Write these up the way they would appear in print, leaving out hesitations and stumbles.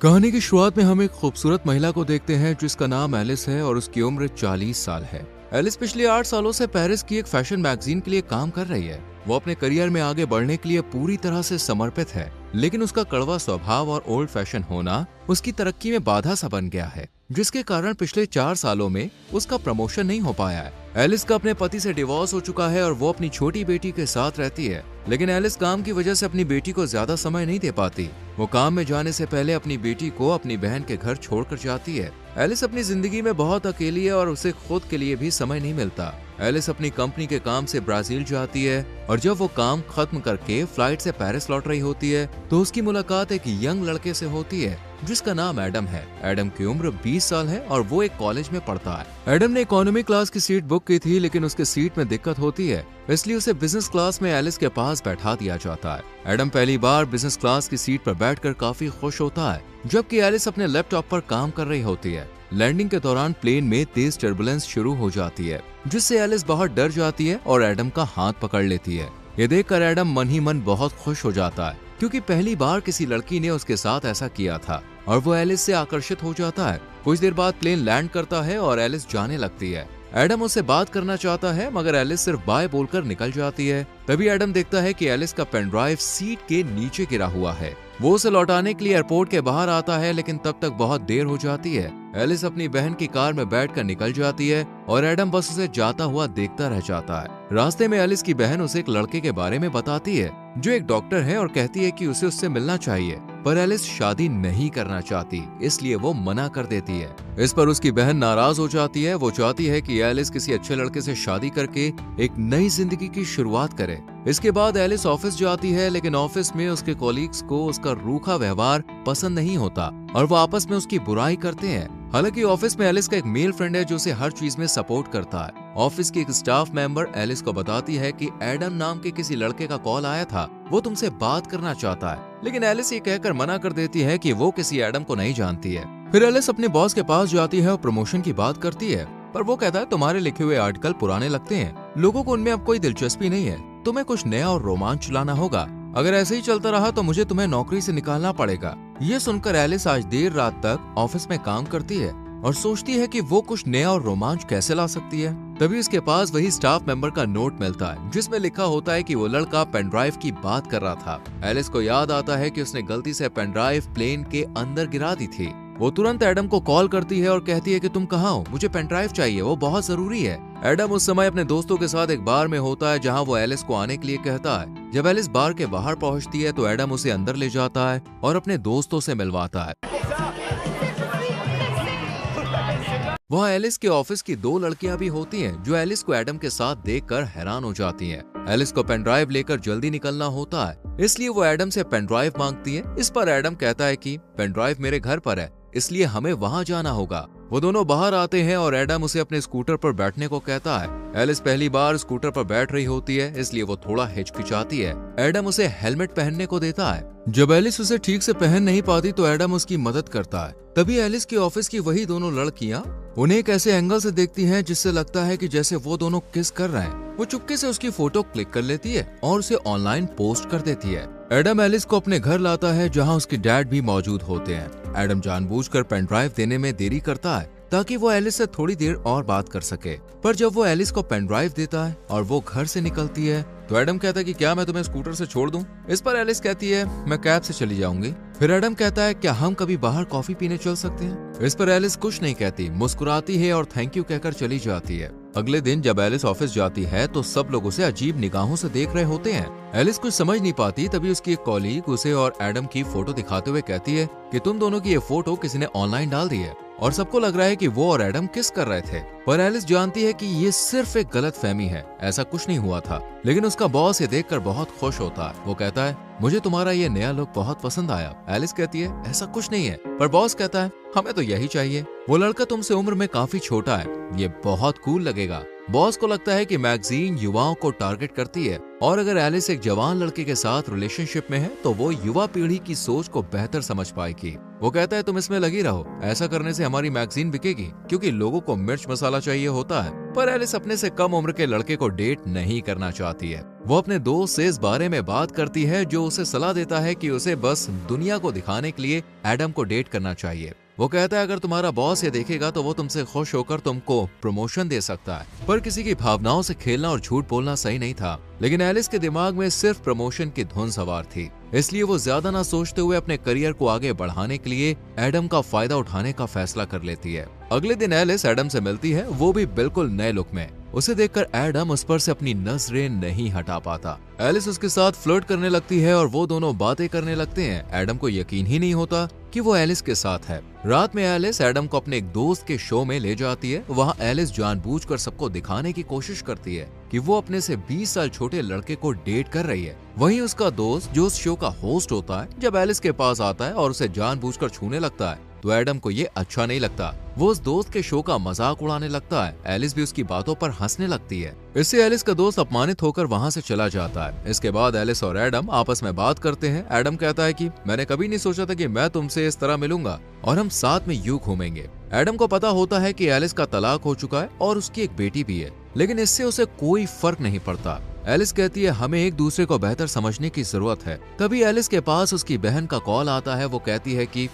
कहानी की शुरुआत में हम एक खूबसूरत महिला को देखते हैं जिसका नाम एलिस है और उसकी उम्र 40 साल है। एलिस पिछले 8 सालों से पेरिस की एक फैशन मैगजीन के लिए काम कर रही है। वो अपने करियर में आगे बढ़ने के लिए पूरी तरह से समर्पित है, लेकिन उसका कड़वा स्वभाव और ओल्ड फैशन होना उसकी तरक्की में बाधा सा बन गया है, जिसके कारण पिछले 4 सालों में उसका प्रमोशन नहीं हो पाया है। एलिस का अपने पति से डिवोर्स हो चुका है और वो अपनी छोटी बेटी के साथ रहती है, लेकिन एलिस काम की वजह से अपनी बेटी को ज्यादा समय नहीं दे पाती। वो काम में जाने से पहले अपनी बेटी को अपनी बहन के घर छोड़कर जाती है। एलिस अपनी जिंदगी में बहुत अकेली है और उसे खुद के लिए भी समय नहीं मिलता। एलिस अपनी कंपनी के काम से ब्राजील जाती है और जब वो काम खत्म करके फ्लाइट से पेरिस लौट रही होती है तो उसकी मुलाकात एक यंग लड़के से होती है जिसका नाम एडम है। एडम की उम्र 20 साल है और वो एक कॉलेज में पढ़ता है। एडम ने इकोनॉमी क्लास की सीट बुक की थी, लेकिन उसके सीट में दिक्कत होती है, इसलिए उसे बिजनेस क्लास में एलिस के पास बैठा दिया जाता है। एडम पहली बार बिजनेस क्लास की सीट पर बैठकर काफी खुश होता है, जबकि एलिस अपने लैपटॉप पर काम कर रही होती है। लैंडिंग के दौरान प्लेन में तेज टर्बुलेंस शुरू हो जाती है, जिससे एलिस बहुत डर जाती है और एडम का हाथ पकड़ लेती है। ये देखकर एडम मन ही मन बहुत खुश हो जाता है, क्योंकि पहली बार किसी लड़की ने उसके साथ ऐसा किया था और वो एलिस से आकर्षित हो जाता है। कुछ देर बाद प्लेन लैंड करता है और एलिस जाने लगती है। एडम उससे बात करना चाहता है, मगर एलिस सिर्फ बाय बोलकर निकल जाती है। तभी एडम देखता है कि एलिस का पेन ड्राइव सीट के नीचे गिरा हुआ है। वो उसे लौटाने के लिए एयरपोर्ट के बाहर आता है, लेकिन तब तक बहुत देर हो जाती है। एलिस अपनी बहन की कार में बैठकर निकल जाती है और एडम बस उसे जाता हुआ देखता रह जाता है। रास्ते में एलिस की बहन उसे एक लड़के के बारे में बताती है जो एक डॉक्टर है और कहती है कि उसे उससे मिलना चाहिए, पर एलिस शादी नहीं करना चाहती, इसलिए वो मना कर देती है। इस पर उसकी बहन नाराज हो जाती है। वो चाहती है कि एलिस किसी अच्छे लड़के से शादी करके एक नई जिंदगी की शुरुआत करे। इसके बाद एलिस ऑफिस जाती है, लेकिन ऑफिस में उसके कॉलीग्स को उसका रूखा व्यवहार पसंद नहीं होता और वो आपस में उसकी बुराई करते हैं। हालांकि ऑफिस में एलिस का एक मेल फ्रेंड है जो उसे हर चीज में सपोर्ट करता है। ऑफिस की एक स्टाफ मेंबर एलिस को बताती है कि एडम नाम के किसी लड़के का कॉल आया था, वो तुमसे बात करना चाहता है, लेकिन एलिस ये कहकर मना कर देती है कि वो किसी एडम को नहीं जानती है। फिर एलिस अपने बॉस के पास जाती है और प्रमोशन की बात करती है, पर वो कहता है तुम्हारे लिखे हुए आर्टिकल पुराने लगते हैं, लोगों को उनमें अब कोई दिलचस्पी नहीं है, तुम्हें कुछ नया और रोमांच लाना होगा। अगर ऐसे ही चलता रहा तो मुझे तुम्हें नौकरी से निकालना पड़ेगा। ये सुनकर एलिस आज देर रात तक ऑफिस में काम करती है और सोचती है कि वो कुछ नया और रोमांच कैसे ला सकती है। तभी उसके पास वही स्टाफ मेंबर का नोट मिलता है जिसमें लिखा होता है कि वो लड़का पेन ड्राइव की बात कर रहा था। एलिस को याद आता है कि उसने गलती से पेन ड्राइव प्लेन के अंदर गिरा दी थी। वो तुरंत एडम को कॉल करती है और कहती है कि तुम कहाँ हो, मुझे पेन ड्राइव चाहिए, वो बहुत जरूरी है। एडम उस समय अपने दोस्तों के साथ एक बार में होता है जहाँ वो एलिस को आने के लिए कहता है। जब एलिस बार के बाहर पहुँचती है तो एडम उसे अंदर ले जाता है और अपने दोस्तों से मिलवाता है। वहाँ एलिस के ऑफिस की 2 लड़कियां भी होती हैं जो एलिस को एडम के साथ देखकर हैरान हो जाती हैं। एलिस को पेन ड्राइव लेकर जल्दी निकलना होता है, इसलिए वो एडम से पेन ड्राइव मांगती है। इस पर एडम कहता है कि पेन ड्राइव मेरे घर पर है, इसलिए हमें वहाँ जाना होगा। वो दोनों बाहर आते हैं और एडम उसे अपने स्कूटर पर बैठने को कहता है। एलिस पहली बार स्कूटर पर बैठ रही होती है, इसलिए वो थोड़ा हिचकिचाती है। एडम उसे हेलमेट पहनने को देता है। जब एलिस उसे ठीक से पहन नहीं पाती तो एडम उसकी मदद करता है। तभी एलिस की ऑफिस की वही दोनों लड़कियां उन्हें एक ऐसे एंगल से देखती हैं जिससे लगता है कि जैसे वो दोनों किस कर रहे हैं। वो चुपके से उसकी फोटो क्लिक कर लेती है और उसे ऑनलाइन पोस्ट कर देती है। एडम एलिस को अपने घर लाता है जहां उसके डैड भी मौजूद होते हैं। एडम जानबूझकर पेन ड्राइव देने में देरी करता है ताकि वो एलिस से थोड़ी देर और बात कर सके, पर जब वो एलिस को पेन ड्राइव देता है और वो घर से निकलती है तो एडम कहता है कि क्या मैं तुम्हें स्कूटर से छोड़ दूं? इस पर एलिस कहती है मैं कैब से चली जाऊंगी। फिर एडम कहता है क्या हम कभी बाहर कॉफी पीने चल सकते हैं? इस पर एलिस कुछ नहीं कहती, मुस्कुराती है और थैंक यू कहकर चली जाती है। अगले दिन जब एलिस ऑफिस जाती है तो सब लोग उसे अजीब निगाहों से देख रहे होते हैं। एलिस कुछ समझ नहीं पाती, तभी उसकी एक कॉलीग उसे और एडम की फोटो दिखाते हुए कहती है कि तुम दोनों की ये फोटो किसी ने ऑनलाइन डाल दी है और सबको लग रहा है कि वो और एडम किस कर रहे थे। पर एलिस जानती है कि ये सिर्फ एक गलतफहमी है, ऐसा कुछ नहीं हुआ था। लेकिन उसका बॉस ये देखकर बहुत खुश होता है। वो कहता है मुझे तुम्हारा ये नया लुक बहुत पसंद आया। एलिस कहती है ऐसा कुछ नहीं है, पर बॉस कहता है हमें तो यही चाहिए। वो लड़का तुमसे उम्र में काफी छोटा है, ये बहुत कूल लगेगा। बॉस को लगता है कि मैगजीन युवाओं को टारगेट करती है और अगर एलिस एक जवान लड़के के साथ रिलेशनशिप में है तो वो युवा पीढ़ी की सोच को बेहतर समझ पाएगी। वो कहता है तुम इसमें लगी रहो, ऐसा करने से हमारी मैगजीन बिकेगी क्योंकि लोगों को मिर्च मसाला चाहिए होता है। पर एलिस अपने से कम उम्र के लड़के को डेट नहीं करना चाहती है। वो अपने दोस्त से इस बारे में बात करती है जो उसे सलाह देता है कि उसे बस दुनिया को दिखाने के लिए एडम को डेट करना चाहिए। वो कहता है अगर तुम्हारा बॉस ये देखेगा तो वो तुमसे खुश होकर तुमको प्रमोशन दे सकता है। पर किसी की भावनाओं से खेलना और झूठ बोलना सही नहीं था, लेकिन एलिस के दिमाग में सिर्फ प्रमोशन की धुन सवार थी। इसलिए वो ज्यादा ना सोचते हुए अपने करियर को आगे बढ़ाने के लिए एडम का फायदा उठाने का फैसला कर लेती है। अगले दिन एलिस एडम से मिलती है, वो भी बिल्कुल नए लुक में। उसे देखकर एडम उस पर से अपनी नजरें नहीं हटा पाता। एलिस उसके साथ फ्लर्ट करने लगती है और वो दोनों बातें करने लगते हैं। एडम को यकीन ही नहीं होता कि वो एलिस के साथ है। रात में एलिस एडम को अपने एक दोस्त के शो में ले जाती है। वहाँ एलिस जानबूझकर सबको दिखाने की कोशिश करती है कि वो अपने से 20 साल छोटे लड़के को डेट कर रही है। वहीं उसका दोस्त जो उस शो का होस्ट होता है, जब एलिस के पास आता है और उसे जानबूझकर छूने लगता है तो एडम को ये अच्छा नहीं लगता। वो उस दोस्त के शो का मजाक उड़ाने लगता है। एलिस भी उसकी बातों पर हंसने लगती है। इससे एलिस का दोस्त अपमानित होकर वहाँ से चला जाता है। इसके बाद एलिस और एडम आपस में बात करते हैं। एडम कहता है कि मैंने कभी नहीं सोचा था कि मैं तुमसे इस तरह मिलूंगा और हम साथ में यूं घूमेंगे। एडम को पता होता है कि एलिस का तलाक हो चुका है और उसकी एक बेटी भी है, लेकिन इससे उसे कोई फर्क नहीं पड़ता। एलिस कहती है हमें एक दूसरे को बेहतर समझने की जरूरत है। तभी एलिस के पास उसकी बहन का कॉल आता है। वो कहती है कि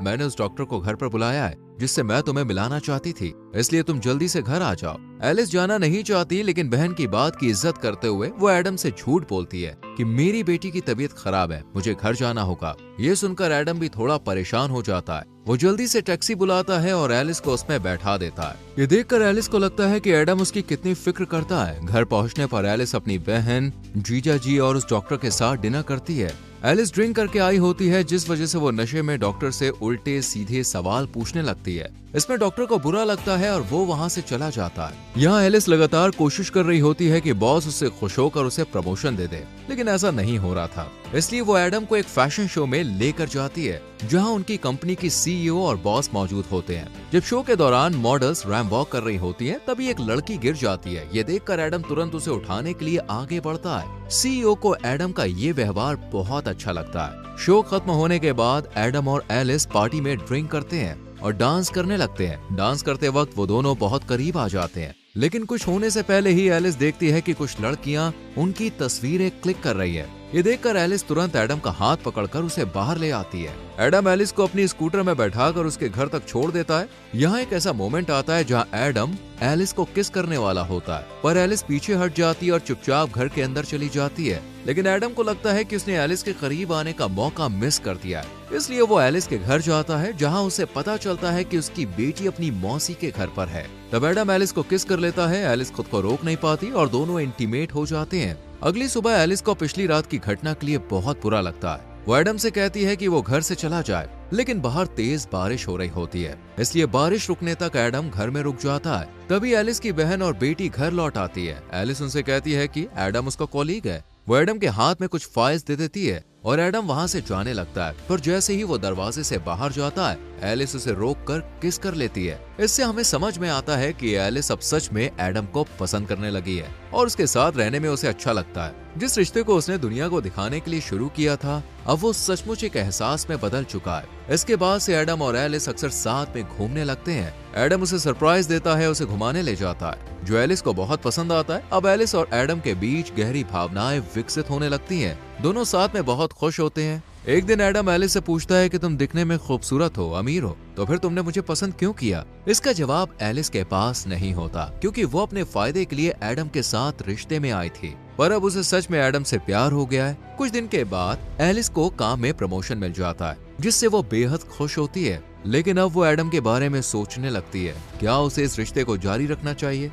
मैंने उस डॉक्टर को घर पर बुलाया है जिससे मैं तुम्हें मिलाना चाहती थी, इसलिए तुम जल्दी से घर आ जाओ। एलिस जाना नहीं चाहती, लेकिन बहन की बात की इज्जत करते हुए वो एडम से झूठ बोलती है कि मेरी बेटी की तबीयत खराब है, मुझे घर जाना होगा। ये सुनकर एडम भी थोड़ा परेशान हो जाता है। वो जल्दी से टैक्सी बुलाता है और एलिस को उसमें बैठा देता है। ये देखकर एलिस को लगता है कि एडम उसकी कितनी फिक्र करता है। घर पहुंचने पर एलिस अपनी बहन, जीजा जी और उस डॉक्टर के साथ डिनर करती है। एलिस ड्रिंक करके आई होती है, जिस वजह से वो नशे में डॉक्टर से उल्टे सीधे सवाल पूछने लगती है। इसमें डॉक्टर को बुरा लगता है और वो वहाँ से चला जाता है। यहाँ एलिस लगातार कोशिश कर रही होती है कि बॉस उससे खुश होकर उसे प्रमोशन दे दे, लेकिन ऐसा नहीं हो रहा था। इसलिए वो एडम को एक फैशन शो में लेकर जाती है जहाँ उनकी कंपनी की सीईओ और बॉस मौजूद होते हैं। जब शो के दौरान मॉडल्स रैंप वॉक कर रही होती हैं, तभी एक लड़की गिर जाती है। ये देखकर एडम तुरंत उसे उठाने के लिए आगे बढ़ता है। सीईओ को एडम का ये व्यवहार बहुत अच्छा लगता है। शो खत्म होने के बाद एडम और एलिस पार्टी में ड्रिंक करते हैं और डांस करने लगते हैं। डांस करते वक्त वो दोनों बहुत करीब आ जाते हैं, लेकिन कुछ होने से पहले ही एलिस देखती है कि कुछ लड़कियां उनकी तस्वीरें क्लिक कर रही है। ये देखकर एलिस तुरंत एडम का हाथ पकड़कर उसे बाहर ले आती है। एडम एलिस को अपनी स्कूटर में बैठाकर उसके घर तक छोड़ देता है। यहाँ एक ऐसा मोमेंट आता है जहाँ एडम एलिस को किस करने वाला होता है, पर एलिस पीछे हट जाती है और चुपचाप घर के अंदर चली जाती है। लेकिन एडम को लगता है कि उसने एलिस के करीब आने का मौका मिस कर दिया है, इसलिए वो एलिस के घर जाता है जहाँ उसे पता चलता है कि उसकी बेटी अपनी मौसी के घर पर है। तब एडम एलिस को किस कर लेता है। एलिस खुद को रोक नहीं पाती और दोनों इंटीमेट हो जाते हैं। अगली सुबह एलिस को पिछली रात की घटना के लिए बहुत बुरा लगता है। वो एडम से कहती है कि वो घर से चला जाए, लेकिन बाहर तेज बारिश हो रही होती है, इसलिए बारिश रुकने तक एडम घर में रुक जाता है। तभी एलिस की बहन और बेटी घर लौट आती है। एलिस उनसे कहती है कि एडम उसका कॉलीग है। वो एडम के हाथ में कुछ फाइल्स दे देती है और एडम वहाँ से जाने लगता है, पर जैसे ही वो दरवाजे से बाहर जाता है, एलिस उसे रोककर किस कर लेती है। इससे हमें समझ में आता है कि एलिस अब सच में एडम को पसंद करने लगी है और उसके साथ रहने में उसे अच्छा लगता है। जिस रिश्ते को उसने दुनिया को दिखाने के लिए शुरू किया था, अब वो सचमुच एक एहसास में बदल चुका है। इसके बाद से एडम और एलिस अक्सर साथ में घूमने लगते हैं। एडम उसे सरप्राइज देता है, उसे घुमाने ले जाता है, जो एलिस को बहुत पसंद आता है। अब एलिस और एडम के बीच गहरी भावनाएं विकसित होने लगती हैं। दोनों साथ में बहुत खुश होते हैं। एक दिन एडम एलिस से पूछता है कि तुम दिखने में खूबसूरत हो, अमीर हो, तो फिर तुमने मुझे पसंद क्यों किया? इसका जवाब एलिस के पास नहीं होता, क्योंकि वो अपने फायदे के लिए एडम के साथ रिश्ते में आई थी, पर अब उसे सच में एडम से प्यार हो गया है। कुछ दिन के बाद एलिस को काम में प्रमोशन मिल जाता है, जिससे वो बेहद खुश होती है। लेकिन अब वो एडम के बारे में सोचने लगती है, क्या उसे इस रिश्ते को जारी रखना चाहिए?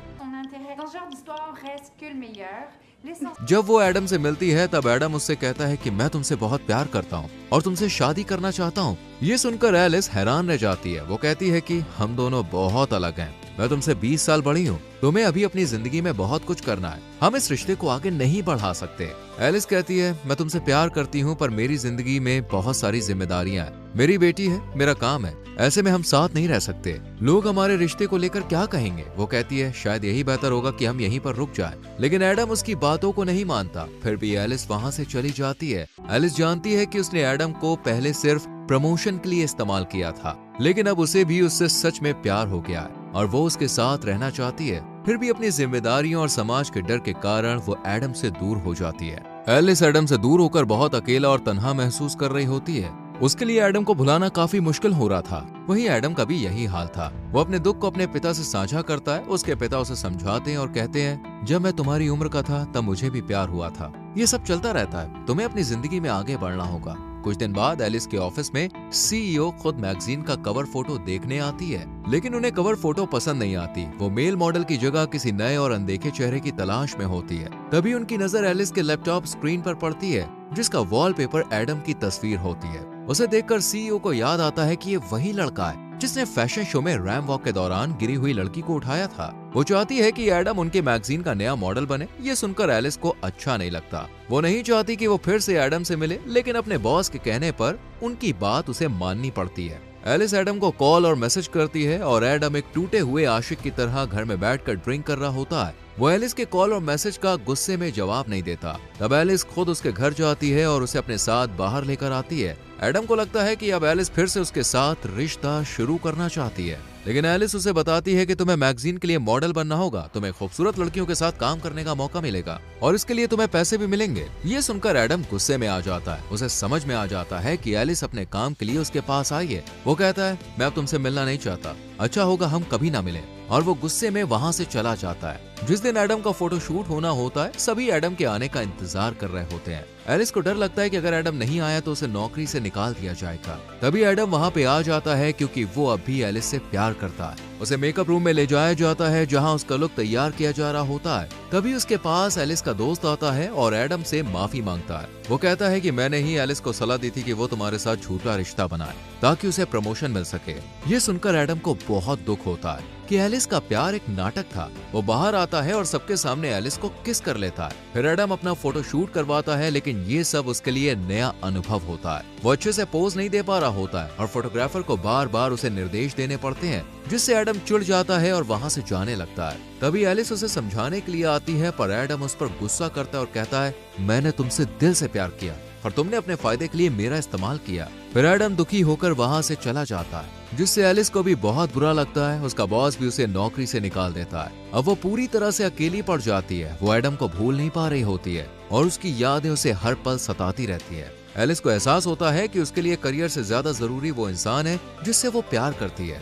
जब वो एडम से मिलती है, तब एडम उससे कहता है कि मैं तुमसे बहुत प्यार करता हूँ और तुमसे शादी करना चाहता हूँ। ये सुनकर एलिस हैरान रह जाती है। वो कहती है कि हम दोनों बहुत अलग हैं। मैं तुमसे 20 साल बड़ी हूँ, तुम्हें अभी अपनी जिंदगी में बहुत कुछ करना है, हम इस रिश्ते को आगे नहीं बढ़ा सकते। एलिस कहती है, मैं तुमसे प्यार करती हूँ, पर मेरी जिंदगी में बहुत सारी जिम्मेदारियां हैं। मेरी बेटी है, मेरा काम है, ऐसे में हम साथ नहीं रह सकते। लोग हमारे रिश्ते को लेकर क्या कहेंगे? वो कहती है, शायद यही बेहतर होगा कि हम यहीं पर रुक जाएं। लेकिन एडम उसकी बातों को नहीं मानता। फिर भी एलिस वहाँ से चली जाती है। एलिस जानती है कि उसने एडम को पहले सिर्फ प्रमोशन के लिए इस्तेमाल किया था, लेकिन अब उसे भी उससे सच में प्यार हो गया है और वो उसके साथ रहना चाहती है। फिर भी अपनी जिम्मेदारियों और समाज के डर के कारण वो एडम से दूर हो जाती है। एलिस एडम से दूर होकर बहुत अकेला और तन्हा महसूस कर रही होती है। उसके लिए एडम को भुलाना काफी मुश्किल हो रहा था। वहीं एडम का भी यही हाल था। वो अपने दुख को अपने पिता से साझा करता है। उसके पिता उसे समझाते हैं और कहते हैं, जब मैं तुम्हारी उम्र का था तब मुझे भी प्यार हुआ था। ये सब चलता रहता है, तुम्हें अपनी जिंदगी में आगे बढ़ना होगा। कुछ दिन बाद एलिस के ऑफिस में सीईओ खुद मैगजीन का कवर फोटो देखने आती है, लेकिन उन्हें कवर फोटो पसंद नहीं आती। वो मेल मॉडल की जगह किसी नए और अनदेखे चेहरे की तलाश में होती है। तभी उनकी नजर एलिस के लैपटॉप स्क्रीन पर पड़ती है, जिसका वॉलपेपर एडम की तस्वीर होती है। उसे देखकर सीईओ को याद आता है कि ये वही लड़का है जिसने फैशन शो में रैम वॉक के दौरान गिरी हुई लड़की को उठाया था। वो चाहती है कि एडम उनके मैगजीन का नया मॉडल बने। ये सुनकर एलिस को अच्छा नहीं लगता। वो नहीं चाहती कि वो फिर से एडम से मिले, लेकिन अपने बॉस के कहने पर उनकी बात उसे माननी पड़ती है। एलिस एडम को कॉल और मैसेज करती है और एडम एक टूटे हुए आशिक की तरह घर में बैठकर ड्रिंक कर रहा होता है। वो एलिस के कॉल और मैसेज का गुस्से में जवाब नहीं देता। तब एलिस खुद उसके घर जाती है और उसे अपने साथ बाहर लेकर आती है। एडम को लगता है कि अब एलिस फिर से उसके साथ रिश्ता शुरू करना चाहती है, लेकिन एलिस उसे बताती है कि तुम्हें मैगजीन के लिए मॉडल बनना होगा, तुम्हें खूबसूरत लड़कियों के साथ काम करने का मौका मिलेगा और इसके लिए तुम्हें पैसे भी मिलेंगे। ये सुनकर एडम गुस्से में आ जाता है। उसे समझ में आ जाता है कि एलिस अपने काम के लिए उसके पास आई है। वो कहता है, मैं अब तुमसे मिलना नहीं चाहता, अच्छा होगा हम कभी ना मिलें, और वो गुस्से में वहाँ से चला जाता है। जिस दिन एडम का फोटोशूट होना होता है, सभी एडम के आने का इंतजार कर रहे होते हैं। एलिस को डर लगता है कि अगर एडम नहीं आया तो उसे नौकरी से निकाल दिया जाएगा। तभी एडम वहाँ पे आ जाता है क्योंकि वो अब भी एलिस से प्यार करता है। उसे मेकअप रूम में ले जाया जाता है जहाँ उसका लुक तैयार किया जा रहा होता है। तभी उसके पास एलिस का दोस्त आता है और एडम से माफी मांगता है। वो कहता है कि मैंने ही एलिस को सलाह दी थी कि वो तुम्हारे साथ झूठा रिश्ता बनाए ताकि उसे प्रमोशन मिल सके। ये सुनकर एडम को बहुत दुख होता है कि एलिस का प्यार एक नाटक था। वो बाहर आता है और सबके सामने एलिस को किस कर लेता है। फिर एडम अपना फोटो शूट करवाता है, लेकिन ये सब उसके लिए नया अनुभव होता है। वो अच्छे से पोज नहीं दे पा रहा होता है और फोटोग्राफर को बार बार उसे निर्देश देने पड़ते हैं, जिससे एडम चिढ़ जाता है और वहाँ से जाने लगता है। तभी एलिस उसे समझाने के लिए आती है, पर एडम उस पर गुस्सा करता है और कहता है, मैंने तुमसे दिल से प्यार किया और तुमने अपने फायदे के लिए मेरा इस्तेमाल किया। फिर एडम दुखी होकर वहाँ से चला जाता है, जिससे एलिस को भी बहुत बुरा लगता है। उसका बॉस भी उसे नौकरी से निकाल देता है। अब वो पूरी तरह से अकेली पड़ जाती है। वो एडम को भूल नहीं पा रही होती है और उसकी यादें उसे हर पल सताती रहती है। एलिस को एहसास होता है कि उसके लिए करियर से ज्यादा जरूरी वो इंसान है जिससे वो प्यार करती है।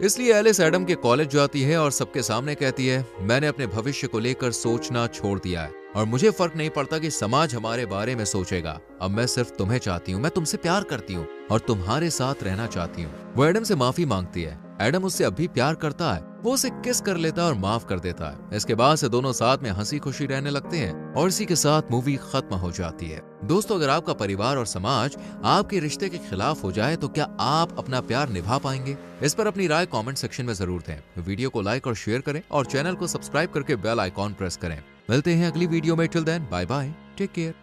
इसलिए एलिस एडम के कॉलेज जाती है और सबके सामने कहती है, मैंने अपने भविष्य को लेकर सोचना छोड़ दिया है और मुझे फर्क नहीं पड़ता कि समाज हमारे बारे में सोचेगा। अब मैं सिर्फ तुम्हें चाहती हूँ, मैं तुमसे प्यार करती हूँ और तुम्हारे साथ रहना चाहती हूँ। वो एडम से माफी मांगती है। एडम उससे अब भी प्यार करता है। वो उसे किस कर लेता है और माफ कर देता है। इसके बाद से दोनों साथ में हंसी खुशी रहने लगते हैं और इसी के साथ मूवी खत्म हो जाती है। दोस्तों, अगर आपका परिवार और समाज आपके रिश्ते के खिलाफ हो जाए तो क्या आप अपना प्यार निभा पाएंगे? इस पर अपनी राय कमेंट सेक्शन में जरूर दें। वीडियो को लाइक और शेयर करें और चैनल को सब्सक्राइब करके बेल आइकॉन प्रेस करें। मिलते हैं अगली वीडियो में। Till then, bye bye, take care.